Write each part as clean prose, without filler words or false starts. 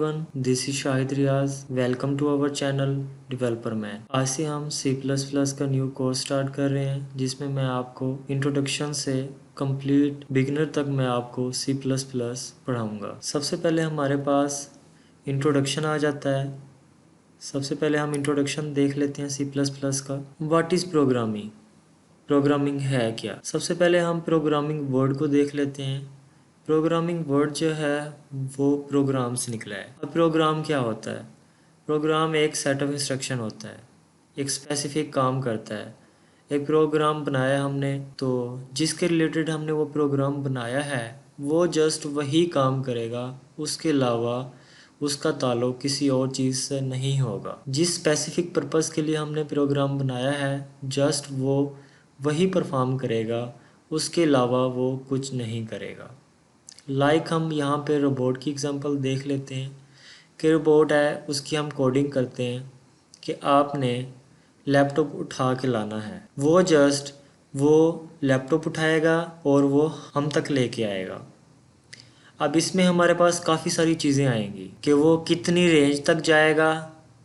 Everyone, this is Shahid Riyaz. Welcome to our channel developer man. आज से हम C++ का न्यू कोर्स स्टार्ट कर रहे हैं, जिसमें मैं आपको इंट्रोडक्शन से कंप्लीट बिगिनर तक मैं आपको C++ पढ़ाऊंगा। सबसे पहले हमारे पास इंट्रोडक्शन आ जाता है। सबसे पहले हम इंट्रोडक्शन देख लेते हैं C++ का। What is programming? प्रोग्रामिंग है क्या? सबसे पहले हम प्रोग्रामिंग वर्ड को देख लेते हैं। प्रोग्रामिंग वर्ड जो है वो प्रोग्राम से निकला है। अब प्रोग्राम क्या होता है? प्रोग्राम एक सेट ऑफ इंस्ट्रक्शन होता है, एक स्पेसिफिक काम करता है। एक प्रोग्राम बनाया हमने, तो जिसके रिलेटेड हमने वो प्रोग्राम बनाया है वो जस्ट वही काम करेगा, उसके अलावा उसका ताल्लुक किसी और चीज़ से नहीं होगा। जिस स्पेसिफिक पर्पज़ के लिए हमने प्रोग्राम बनाया है जस्ट वो वही परफॉर्म करेगा, उसके अलावा वो कुछ नहीं करेगा। हम यहाँ पे रोबोट की एग्जांपल देख लेते हैं कि रोबोट है, उसकी हम कोडिंग करते हैं कि आपने लैपटॉप उठा के लाना है। वो लैपटॉप उठाएगा और वो हम तक लेके आएगा। अब इसमें हमारे पास काफ़ी सारी चीज़ें आएंगी कि वो कितनी रेंज तक जाएगा,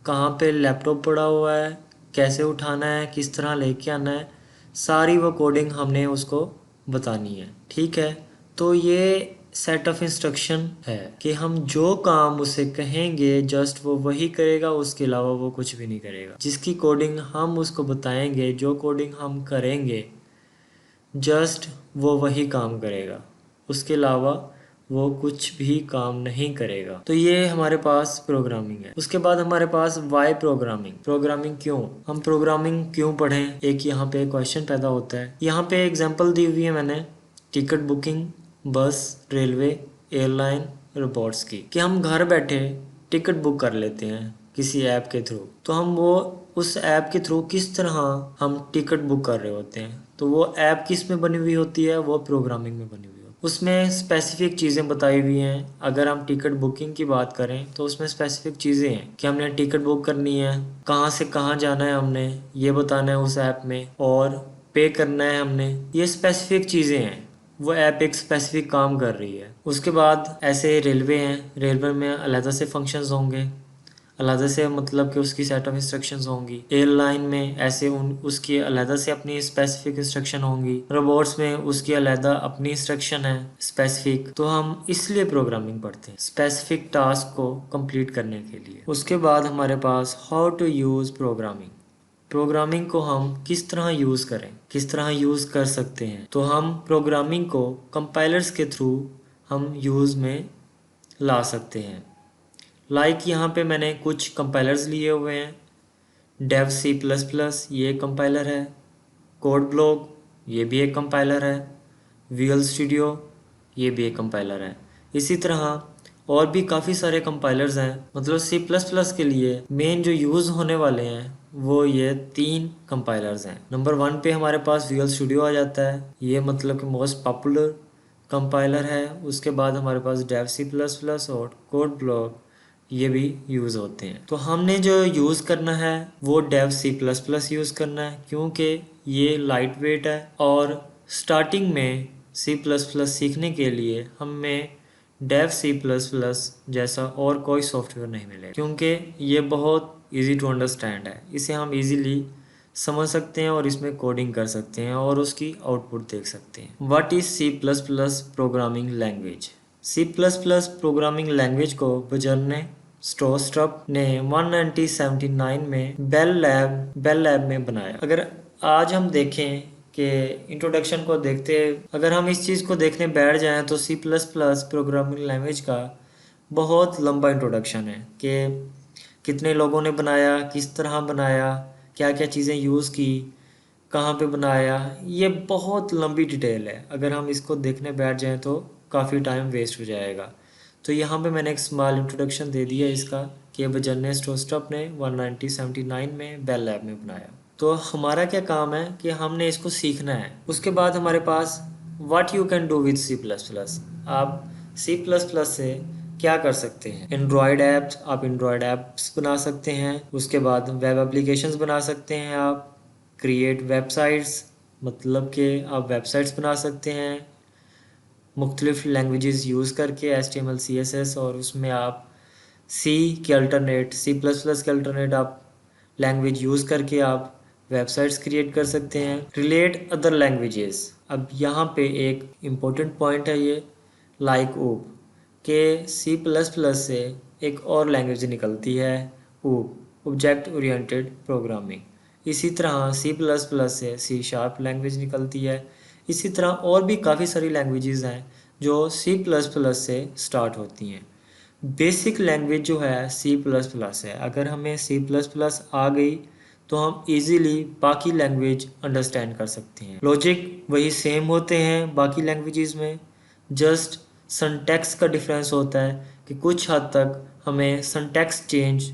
कहाँ पे लैपटॉप पड़ा हुआ है, कैसे उठाना है, किस तरह लेके आना है, सारी वो कोडिंग हमने उसको बतानी है। ठीक है, तो ये सेट ऑफ इंस्ट्रक्शन है कि हम जो काम उसे कहेंगे जस्ट वो वही करेगा, उसके अलावा वो कुछ भी नहीं करेगा। जिसकी कोडिंग हम उसको बताएंगे, जो कोडिंग हम करेंगे जस्ट वो वही काम करेगा, उसके अलावा वो कुछ भी काम नहीं करेगा। तो ये हमारे पास प्रोग्रामिंग है। उसके बाद हमारे पास वाई प्रोग्रामिंग। प्रोग्रामिंग क्यों, हम प्रोग्रामिंग क्यों पढ़ें, एक यहाँ पे क्वेश्चन पैदा होता है। यहाँ पे एग्जांपल दी हुई है मैंने, टिकट बुकिंग, बस, रेलवे, एयरलाइन, रोबोट्स की, कि हम घर बैठे टिकट बुक कर लेते हैं किसी ऐप के थ्रू। तो हम वो उस ऐप के थ्रू किस तरह हम टिकट बुक कर रहे होते हैं, तो वो ऐप किस में बनी हुई होती है, वो प्रोग्रामिंग में बनी हुई होती है। उसमें स्पेसिफिक चीज़ें बताई हुई हैं। अगर हम टिकट बुकिंग की बात करें तो उसमें स्पेसिफिक चीज़ें हैं कि हमने टिकट बुक करनी है, कहाँ से कहाँ जाना है, हमने ये बताना है उस ऐप में, और पे करना है हमने। ये स्पेसिफिक चीज़ें हैं, वो ऐप एक स्पेसिफिक काम कर रही है। उसके बाद ऐसे रेलवे हैं, रेलवे में अलग से फंक्शंस होंगे, अलग से मतलब कि उसकी सेट ऑफ इंस्ट्रक्शंस होंगी। एयरलाइन में ऐसे उसकी अलग से अपनी स्पेसिफिक इंस्ट्रक्शन होंगी। रोबोट्स में उसकी अलग अपनी इंस्ट्रक्शन है स्पेसिफिक। तो हम इसलिए प्रोग्रामिंग पढ़ते हैं, स्पेसिफिक टास्क को कंप्लीट करने के लिए। उसके बाद हमारे पास how to use programming. Programming को हम किस तरह यूज़ करें, किस तरह यूज़ कर सकते हैं। तो हम प्रोग्रामिंग को कंपाइलर्स के थ्रू हम यूज़ में ला सकते हैं। यहाँ पे मैंने कुछ कंपाइलर्स लिए हुए हैं। डेव C++ ये एक कंपाइलर है, कोड ब्लॉक ये भी एक कंपाइलर है, विजुअल स्टूडियो ये भी एक कंपाइलर है। इसी तरह और भी काफ़ी सारे कंपाइलर्स हैं। मतलब C++ के लिए मेन जो यूज़ होने वाले हैं वो ये 3 कंपाइलर्स हैं। नंबर 1 पे हमारे पास विजुअल स्टूडियो आ जाता है, ये मतलब कि मोस्ट पॉपुलर कंपाइलर है। उसके बाद हमारे पास डेव C++ और कोड ब्लॉक ये भी यूज़ होते हैं। तो हमने जो यूज़ करना है वो डेव C++ यूज़ करना है, क्योंकि ये लाइट वेट है और स्टार्टिंग में C++ सीखने के लिए हमें डेव C++ जैसा और कोई सॉफ्टवेयर नहीं मिलेगा, क्योंकि ये बहुत इजी टू अंडरस्टैंड है। इसे हम इजीली समझ सकते हैं और इसमें कोडिंग कर सकते हैं और उसकी आउटपुट देख सकते हैं। What is C++ programming language? C++ programming language को बजरने स्ट्रोस्ट्रप ने 1979 में बेल लैब में बनाया। अगर आज हम देखें कि इंट्रोडक्शन को देखते, अगर हम इस चीज़ को देखने बैठ जाएं तो C++ प्रोग्रामिंग लैंग्वेज का बहुत लंबा इंट्रोडक्शन है कि कितने लोगों ने बनाया, किस तरह बनाया, क्या क्या चीज़ें यूज़ की, कहाँ पे बनाया। ये बहुत लंबी डिटेल है, अगर हम इसको देखने बैठ जाएं तो काफ़ी टाइम वेस्ट हो जाएगा। तो यहाँ पे मैंने एक स्मॉल इंट्रोडक्शन दे दिया इसका कि बजरने स्ट्रोस्ट्रप ने 1979 में बेल लैब में बनाया। तो हमारा क्या काम है कि हमने इसको सीखना है। उसके बाद हमारे पास what you can do with C++। आप C++ से क्या कर सकते हैं? एंड्रॉयड ऐप्स, आप एंड्रॉयड ऐप्स बना सकते हैं। उसके बाद वेब एप्लीकेशंस बना सकते हैं। आप क्रिएट वेबसाइट्स, मतलब कि आप वेबसाइट्स बना सकते हैं मुख्तलिफ लैंग्वेजेस यूज़ करके, HTML CSS, और उसमें आप सी के अल्टरनेट, C++ के अल्टरनेट आप लैंग्वेज यूज़ करके आप वेबसाइट्स क्रिएट कर सकते हैं। रिलेट अदर लैंग्वेजेस, अब यहाँ पे एक इम्पोर्टेंट पॉइंट है ये, लाइक ऊप के C++ से एक और लैंग्वेज निकलती है ऊप, ऑब्जेक्ट ओरिएंटेड प्रोग्रामिंग। इसी तरह C++ से C# लैंग्वेज निकलती है। इसी तरह और भी काफ़ी सारी लैंग्वेजेस हैं जो C++ से स्टार्ट होती हैं। बेसिक लैंग्वेज जो है C++ है। अगर हमें C++ आ गई तो हम इजीली बाकी लैंग्वेज अंडरस्टैंड कर सकते हैं। लॉजिक वही सेम होते हैं बाकी लैंग्वेजेस में, जस्ट सिंटैक्स का डिफरेंस होता है कि कुछ हद तक हमें सिंटैक्स चेंज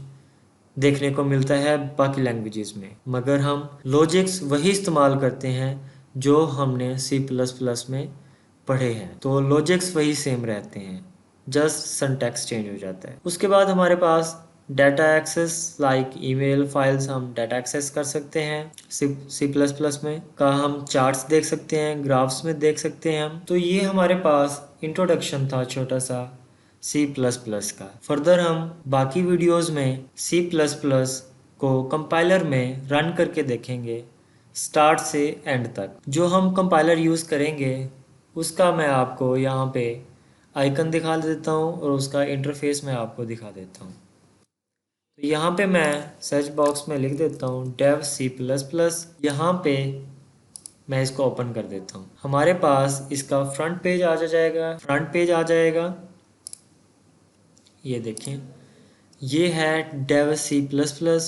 देखने को मिलता है बाकी लैंग्वेजेस में, मगर हम लॉजिक्स वही इस्तेमाल करते हैं जो हमने C++ में पढ़े हैं। तो लॉजिक्स वही सेम रहते हैं, जस्ट सिंटैक्स चेंज हो जाता है। उसके बाद हमारे पास data access, like email files हम डाटा एक्सेस कर सकते हैं C++ में का। हम चार्ट्स देख सकते हैं, ग्राफ्स में देख सकते हैं हम। तो ये हमारे पास इंट्रोडक्शन था छोटा सा C++ का। फर्दर हम बाकी वीडियोस में C++ को कंपाइलर में रन करके देखेंगे स्टार्ट से एंड तक। जो हम कंपाइलर यूज़ करेंगे उसका मैं आपको यहाँ पे आइकन दिखा देता हूँ और उसका इंटरफेस मैं आपको दिखा देता हूँ। तो यहाँ पे मैं सर्च बॉक्स में लिख देता हूँ dev C++। यहाँ पे मैं इसको ओपन कर देता हूँ। हमारे पास इसका फ्रंट पेज आ जाएगा। ये देखें, ये है dev C++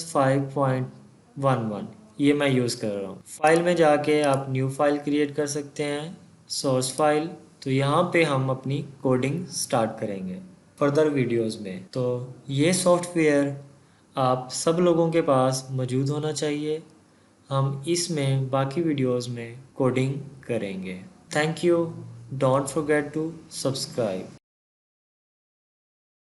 5.11, ये मैं यूज़ कर रहा हूँ। फाइल में जाके आप न्यू फाइल क्रिएट कर सकते हैं, सोर्स फाइल। तो यहाँ पे हम अपनी कोडिंग स्टार्ट करेंगे फर्दर वीडियोस में। तो ये सॉफ्टवेयर आप सब लोगों के पास मौजूद होना चाहिए। हम इसमें बाकी वीडियोस में कोडिंग करेंगे। Thank you, don't forget to subscribe.